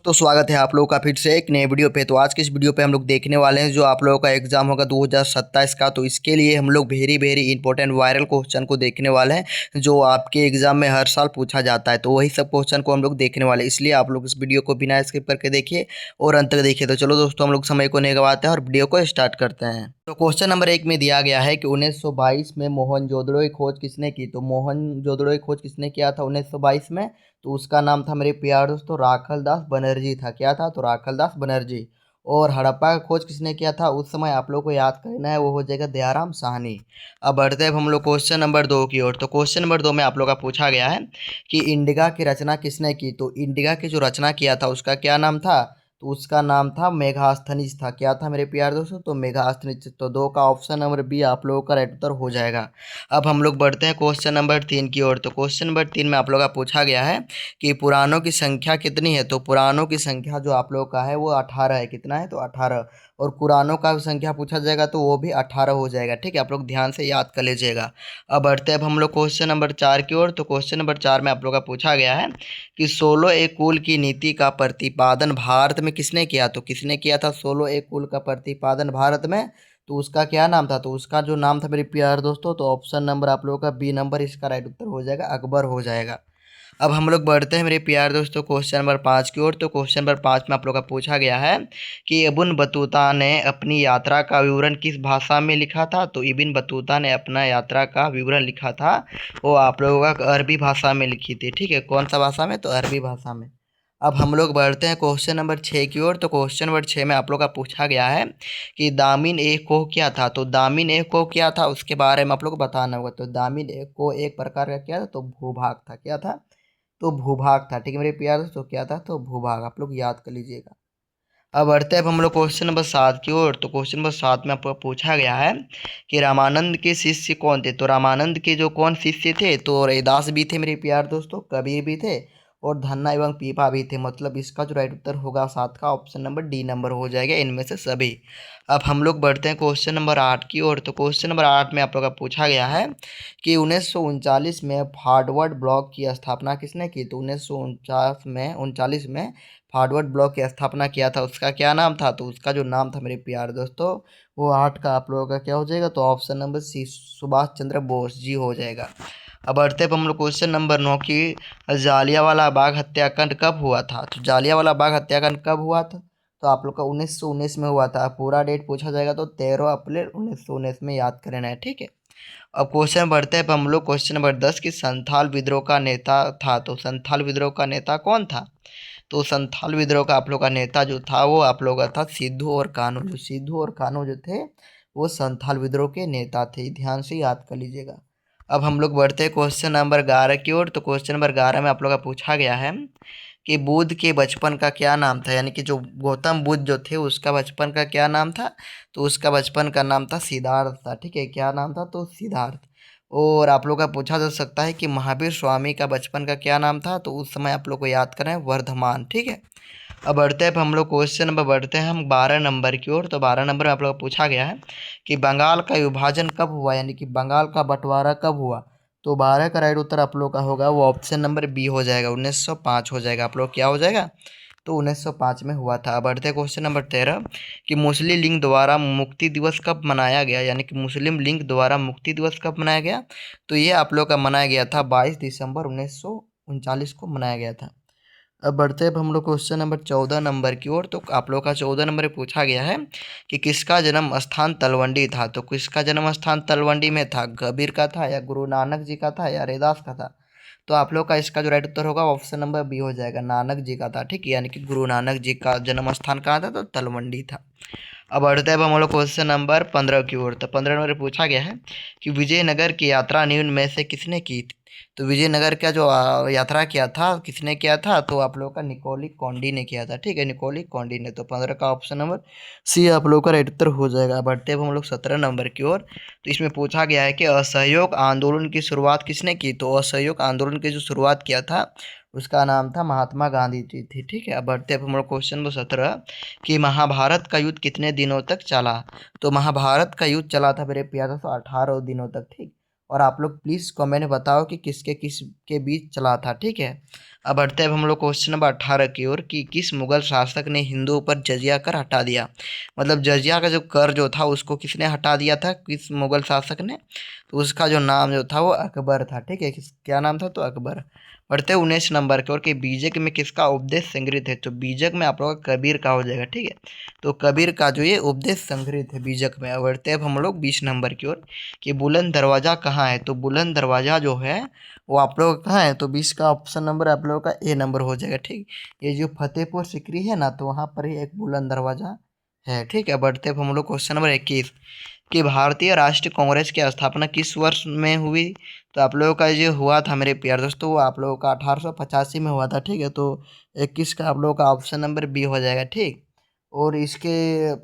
तो स्वागत है आप लोगों का फिर से एक नए वीडियो पे। तो आज के इस वीडियो पे हम लोग देखने वाले हैं जो आप लोगों का एग्जाम होगा 2027 का। तो इसके लिए हम लोग very very important viral question को देखने वाले हैं जो आपके एग्जाम में हर साल पूछा जाता है। तो वही सब क्वेश्चन को हम लोग देखने वाले हैं, इसलिए आप लोग इस वीडियो को बिना स्किप करके देखिए और अंत तक देखिए। तो चलो दोस्तों, हम लोग समय को नहीं गवाते हैं और वीडियो को स्टार्ट करते हैं। तो क्वेश्चन नंबर 1 में दिया गया है कि 1922 में मोहनजोदड़ो की खोज किसने की। तो मोहनजोदड़ो की खोज किसने किया था 1922 में? तो उसका नाम था मेरे प्यार दोस्तों राखल दास बनर्जी था। क्या था? तो राखल दास बनर्जी। और हड़प्पा का खोज किसने किया था उस समय? आप लोग को याद करना है, वो हो जाएगा दयाराम साहनी। अब बढ़ते हैं हम लोग क्वेश्चन नंबर 2 की ओर। तो क्वेश्चन नंबर 2 में आप लोग का पूछा गया है कि इंडिका की रचना किसने की। तो इंडिका की जो रचना किया था उसका क्या नाम था? तो उसका नाम था मेगास्थनीज था। क्या था मेरे प्यार दोस्तों? तो मेगास्थनीज। तो 2 का ऑप्शन नंबर बी आप लोगों का राइट उत्तर हो जाएगा। अब हम लोग बढ़ते हैं क्वेश्चन नंबर 3 की ओर। तो क्वेश्चन नंबर 3 में आप लोग का पूछा गया है कि पुराणों की संख्या कितनी है। तो पुराणों की संख्या जो आप लोग का है वो 18 है। कितना है? तो 18। और कुरानों का भी संख्या पूछा जाएगा तो वो भी 18 हो जाएगा। ठीक है, आप लोग ध्यान से याद कर लीजिएगा। अब बढ़ते हैं अब हम लोग क्वेश्चन नंबर 4 की ओर। तो क्वेश्चन नंबर 4 में आप लोग का पूछा गया है कि 16 एक कुल की नीति का प्रतिपादन भारत में किसने किया। तो किसने किया था 16 एक कुल का प्रतिपादन भारत में? तो उसका क्या नाम था? तो उसका जो नाम था मेरे प्यार दोस्तों, तो ऑप्शन नंबर आप लोगों का बी नंबर इसका राइट उत्तर हो जाएगा, अकबर हो जाएगा। अब हम लोग बढ़ते हैं मेरे प्यार दोस्तों क्वेश्चन नंबर 5 की ओर। तो क्वेश्चन नंबर 5 में आप लोग का पूछा गया है कि इब्न बतूता ने अपनी यात्रा का विवरण किस भाषा में लिखा था। तो इब्न बतूता ने अपना यात्रा का विवरण लिखा था वो आप लोगों का अरबी भाषा में लिखी थी। ठीक है, कौन सा भाषा में? तो अरबी भाषा में। अब हम लोग बढ़ते हैं क्वेश्चन नंबर 6 की ओर। तो क्वेश्चन नंबर 6 में आप लोग का पूछा गया है कि दामिन ए को क्या था। तो दामिन ए को क्या था उसके बारे में आप लोग को बताना होगा। तो दामिन ए को एक प्रकार का क्या था? तो भूभाग था। क्या था? तो भूभाग था। ठीक है मेरे प्यार दोस्तों, क्या था? तो भूभाग। आप लोग याद कर लीजिएगा। अब बढ़ते हैं अब हम लोग क्वेश्चन नंबर 7 की ओर। तो क्वेश्चन नंबर 7 में आपको पूछा गया है कि रामानंद के शिष्य कौन थे। तो रामानंद के जो कौन शिष्य थे? तो रैदास भी थे मेरे प्यार दोस्तों, कबीर भी थे और धन्ना एवं पीपा भी थे। मतलब इसका जो राइट उत्तर होगा 7 का ऑप्शन नंबर डी नंबर हो जाएगा, इनमें से सभी। अब हम लोग बढ़ते हैं क्वेश्चन नंबर 8 की ओर। तो क्वेश्चन नंबर 8 में आप लोग का पूछा गया है कि 1939 में फॉरवर्ड ब्लॉक की स्थापना किसने की। तो 1939 में फॉरवर्ड ब्लॉक की स्थापना किया था, उसका क्या नाम था? तो उसका जो नाम था मेरे प्यार दोस्तों वो 8 का आप लोगों का क्या हो जाएगा? तो option number C Subhash Chandra Bose ji हो जाएगा। अब बढ़ते हैं हम लोग क्वेश्चन नंबर 9 की। जालियांवाला बाग हत्याकांड कब हुआ था। तो जालियांवाला बाग हत्याकांड कब हुआ था? तो आप लोग का 1919 में हुआ था। पूरा डेट पूछा जाएगा तो 13 अप्रैल 1919 में याद करना है। ठीक है, अब क्वेश्चन बढ़ते हैं अब हम लोग क्वेश्चन नंबर 10 की संथाल विद्रोह का नेता था। तो संथाल विद्रोह का नेता कौन था? तो संथाल विद्रोह का आप लोग का नेता जो था वो आप लोग का था सिद्धू और कान्हू। जो सिद्धू और कान्हू जो थे वो संथाल विद्रोह के नेता थे, ध्यान से याद कर लीजिएगा। अब हम लोग बढ़ते हैं क्वेश्चन नंबर 11 की ओर। तो क्वेश्चन नंबर 11 में आप लोग का पूछा गया है कि बुद्ध के बचपन का क्या नाम था। यानी कि जो गौतम बुद्ध जो थे उसका बचपन का क्या नाम था? तो उसका बचपन का नाम था सिद्धार्थ था। ठीक है, क्या नाम था? तो सिद्धार्थ। और आप लोग का पूछा जा सकता है कि महावीर स्वामी का बचपन का क्या नाम था। तो उस समय आप लोग को याद करें वर्धमान। ठीक है, अब बढ़ते हैं अब हम लोग क्वेश्चन नंबर बढ़ते हैं हम 12 नंबर की ओर। तो 12 नंबर में आप लोग को पूछा गया है कि बंगाल का विभाजन कब हुआ, यानी कि बंगाल का बंटवारा कब हुआ। तो 12 का राइट उत्तर आप लोग का होगा वो ऑप्शन नंबर बी हो जाएगा, 1905 हो जाएगा। आप लोग क्या हो जाएगा? तो 1905 में हुआ था। अब बढ़ते क्वेश्चन नंबर 13 कि मुस्लिम लीग द्वारा मुक्ति दिवस कब मनाया गया। यानी कि मुस्लिम लीग द्वारा मुक्ति दिवस कब मनाया गया। तो ये आप लोग का मनाया गया था 22 दिसंबर 1939 को मनाया गया था। अब बढ़ते हैं अब हम लोग क्वेश्चन नंबर 14 नंबर की ओर। तो आप लोग का 14 नंबर में पूछा गया है कि किसका जन्म स्थान तलवंडी था। तो किसका जन्म स्थान तलवंडी में था? कबीर का था या गुरु नानक जी का था या रैदास का था? तो आप लोग का इसका जो राइट उत्तर होगा ऑप्शन नंबर बी हो जाएगा, नानक जी का था। ठीक है, यानी कि गुरु नानक जी का जन्म स्थान कहाँ था? तो तलवंडी था। अब बढ़ते हैं अब हम लोग क्वेश्चन नंबर 15 की ओर। तो 15 नंबर में पूछा गया है कि विजयनगर की यात्रा निम्न में से किसने की थी। तो विजयनगर का जो यात्रा किया था किसने किया था? तो आप लोगों का निकोली कौंडी ने किया था। ठीक है, निकोली कौंडी ने। तो 15 का ऑप्शन नंबर सी आप लोगों का राइट उत्तर हो जाएगा। बढ़ते हैं अब हम लोग 17 नंबर की ओर। तो इसमें पूछा गया है कि असहयोग आंदोलन की शुरुआत किसने की। तो असहयोग आंदोलन की जो शुरुआत किया था उसका नाम था महात्मा गांधी जी थी। ठीक है, अब बढ़ते हैं अब हम लोग क्वेश्चन नंबर 17 कि महाभारत का युद्ध कितने दिनों तक चला। तो महाभारत का युद्ध चला था मेरे प्यार दोस्तों 18 दिनों तक। ठीक, और आप लोग प्लीज़ कमेंट में बताओ कि किसके किस के बीच चला था। ठीक है, अब बढ़ते हैं हम लोग क्वेश्चन नंबर 18 की ओर कि किस मुगल शासक ने हिंदुओं पर जजिया कर हटा दिया। मतलब जजिया का जो कर जो था उसको किसने हटा दिया था, किस मुगल शासक ने। तो उसका जो नाम जो था वो अकबर था। ठीक है, क्या नाम था, तो अकबर। बढ़ते 19 नंबर की ओर कि बीजक में किसका उपदेश संग्रहित है। तो बीजक में आप लोग का कबीर का हो जाएगा। ठीक है, तो कबीर का जो ये उपदेश संग्रहित है बीजक में। अब बढ़ते अब हम लोग 20 नंबर की ओर कि बुलंद दरवाजा कहाँ है। तो बुलंद दरवाजा जो है वो आप लोग कहाँ है, तो 20 का ऑप्शन नंबर आप लोगों का ए नंबर हो जाएगा। ठीक, ये जो फतेहपुर सिकरी है ना, तो वहाँ पर ही एक बुलंद दरवाजा है। ठीक है, बढ़ते अब हम लोग क्वेश्चन नंबर 21 कि भारतीय राष्ट्रीय कांग्रेस की स्थापना किस वर्ष में हुई। तो आप लोगों का जो हुआ था मेरे प्यार दोस्तों, वो आप लोगों का 1885 में हुआ था। ठीक है, तो 21 का आप लोगों का ऑप्शन नंबर बी हो जाएगा। ठीक, और इसके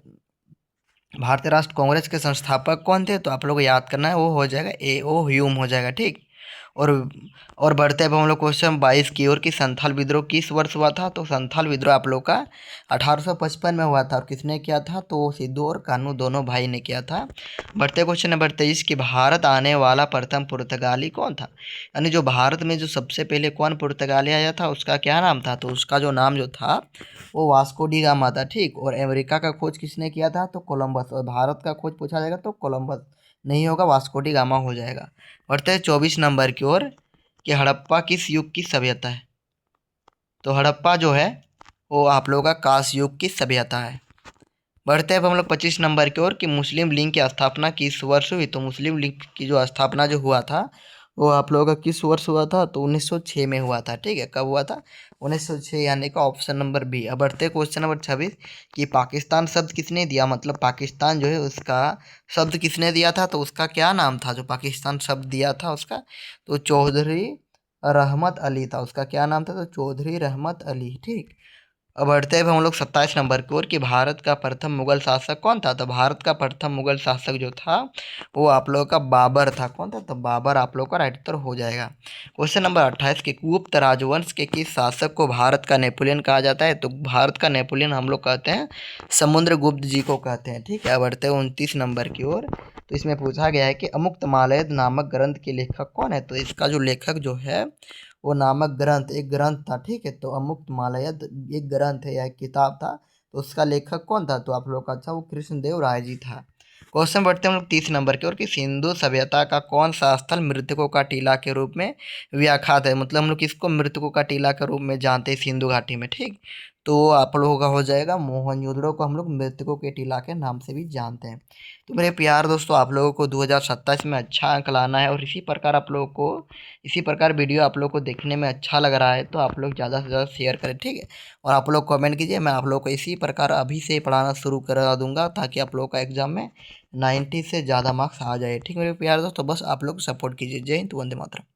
भारतीय राष्ट्र कांग्रेस के संस्थापक कौन थे, तो आप लोग को याद करना है, वो हो जाएगा ए ओ ह्यूम हो जाएगा। ठीक, और और बढ़ते अब हम लोग क्वेश्चन 22 की ओर कि संथाल विद्रोह किस वर्ष हुआ था। तो संथाल विद्रोह आप लोग का 1855 में हुआ था। और किसने किया था, तो सिद्धू और कान्हू दोनों भाई ने किया था। बढ़ते क्वेश्चन नंबर 23 कि भारत आने वाला प्रथम पुर्तगाली कौन था। यानी जो भारत में जो सबसे पहले कौन पुर्तगाली आया था उसका क्या नाम था। तो उसका जो नाम जो था वो वास्को डी गामा था। ठीक, और अमेरिका का खोज किसने किया था, तो कोलंबस। और भारत का खोज पूछा जाएगा तो कोलंबस नहीं होगा, वास्को डी गामा हो जाएगा। बढ़ते हैं 24 नंबर की ओर कि हड़प्पा किस युग की सभ्यता है। तो हड़प्पा जो है वो आप लोगों का कांस्य युग की सभ्यता है। बढ़ते हैं अब हम लोग 25 नंबर की ओर कि मुस्लिम लीग की स्थापना किस वर्ष हुई। तो मुस्लिम लीग की जो स्थापना जो हुआ था वो आप लोगों का किस वर्ष हुआ था, तो 1906 में हुआ था। ठीक है, कब हुआ था, 1906, यानी का ऑप्शन नंबर बी। अब बढ़ते क्वेश्चन नंबर 26 कि पाकिस्तान शब्द किसने दिया। मतलब पाकिस्तान जो है उसका शब्द किसने दिया था, तो उसका क्या नाम था जो पाकिस्तान शब्द दिया था उसका, तो चौधरी रहमत अली था। उसका क्या नाम था, तो चौधरी रहमत अली। ठीक, अब बढ़ते हैं हम लोग 27 नंबर की ओर कि भारत का प्रथम मुगल शासक कौन था। तो भारत का प्रथम मुगल शासक जो था वो आप लोगों का बाबर था। कौन था, तो बाबर आप लोगों का राइट उत्तर हो जाएगा। क्वेश्चन नंबर 28 कि गुप्त राजवंश के किस शासक को भारत का नेपोलियन कहा जाता है। तो भारत का नेपोलियन हम लोग कहते हैं समुद्रगुप्त जी को कहते हैं। ठीक है, अब बढ़ते हैं 29 नंबर की ओर। तो इसमें पूछा गया है कि अमुक्तमाल्यद नामक ग्रंथ के लेखक कौन है। तो इसका जो लेखक जो है वो नामक ग्रंथ एक ग्रंथ था। ठीक है, तो अमुक्तमाल्यद एक ग्रंथ है या एक किताब था। तो उसका लेखक कौन था, तो आप लोग का अच्छा वो कृष्णदेव राय जी था। क्वेश्चन बढ़ते हैं हम लोग 30 नंबर की ओर कि सिंधु सभ्यता का कौन सा स्थल मृतकों का टीला के रूप में व्याख्यात है। मतलब हम लोग किसको मृतकों का टीला के रूप में जानते हैं सिंधु घाटी में। ठीक, तो आप लोगों का हो जाएगा मोहनजोदड़ो को हम लोग मृतकों के टीला के नाम से भी जानते हैं। तो मेरे प्यार दोस्तों, आप लोगों को 2027 में अच्छा अंक लाना है, और इसी प्रकार आप लोगों को इसी प्रकार वीडियो आप लोग को देखने में अच्छा लग रहा है तो आप लोग ज़्यादा से ज़्यादा शेयर करें। ठीक है, और आप लोग कमेंट कीजिए, मैं आप लोग को इसी प्रकार अभी से पढ़ाना शुरू करा दूंगा ताकि आप लोगों का एग्जाम में 90 से ज़्यादा मार्क्स आ जाए। ठीक है मेरे प्यार दोस्तों, बस आप लोग सपोर्ट कीजिए। जय हिंद, वंदे मातरम।